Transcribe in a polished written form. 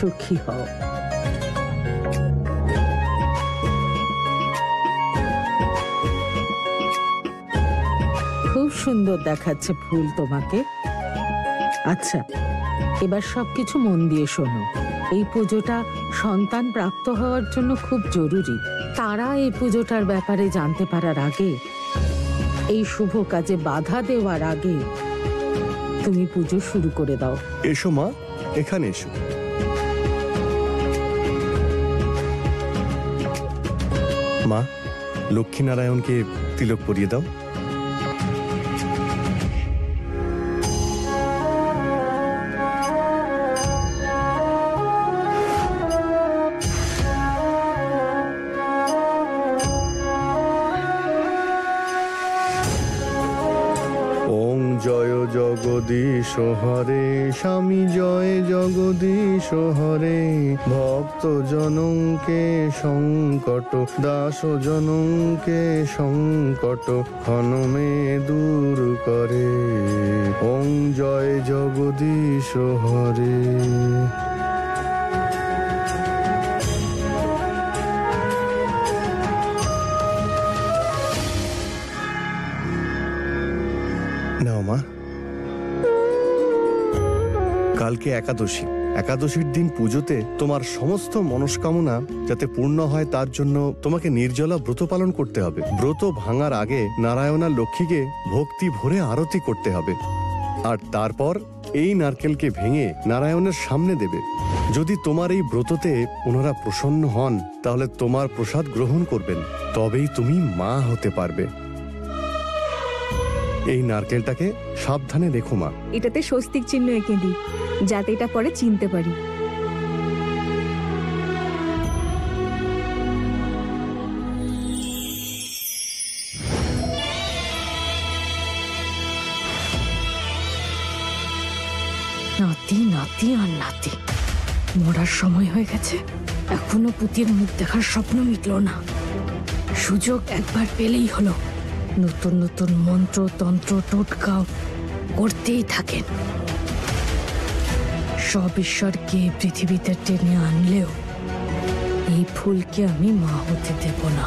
সুখী হও। খুব সুন্দর দেখাচ্ছে ফুল তোমাকে। আচ্ছা, এবার সবকিছু মন দিয়ে শোনো। এই পুজোটা সন্তান প্রাপ্ত হওয়ার জন্য খুব জরুরি। তারা এই পুজোটার ব্যাপারে জানতে পারার আগে, এই শুভ কাজে বাধা দেওয়ার আগে তুমি পুজো শুরু করে দাও। এসো মা, এখানে এসো। মা, লক্ষ্মীনারায়ণকে তিলক পরিয়ে দাও। জয় জগদীশ হরে, স্বামী জয় জগদীশ হরে। ভক্ত জনকে সংকট, দাস জনকে সংকট ক্ষণমে দূর করে। ওং জয় জগদীশ হরে। নাও মা। কালকে একাদশী। একাদশীর দিন পুজোতে তোমার সমস্ত মনস্কামনা যাতে পূর্ণ হয় তার জন্য তোমাকে নির্জলা ব্রত পালন করতে হবে। ব্রত ভাঙার আগে নারায়ণা লক্ষ্মীকে ভক্তি ভরে আরতি করতে হবে, আর তারপর এই নারকেলকে ভেঙে নারায়ণের সামনে দেবে। যদি তোমার এই ব্রততে ওনারা প্রসন্ন হন তাহলে তোমার প্রসাদ গ্রহণ করবেন, তবেই তুমি মা হতে পারবে। এই নারকেলটাকে সাবধানে রেখো মা। এটাতে স্বস্তিক চিহ্ন এঁকে দিই, যাতে এটা পরে চিনতে পারি। নাতি নাতি আর নাতি, মরার সময় হয়ে গেছে, এখনো পুতির মুখ দেখার স্বপ্ন মিটল না। সুযোগ একবার পেলেই হলো। নতুন নতুন মন্ত্র তন্ত্র টোটকাও করতেই থাকেন। সব ঈশ্বরকে পৃথিবীতে টেনে আনলেও এই ফুলকে আমি মা হতে দেব না।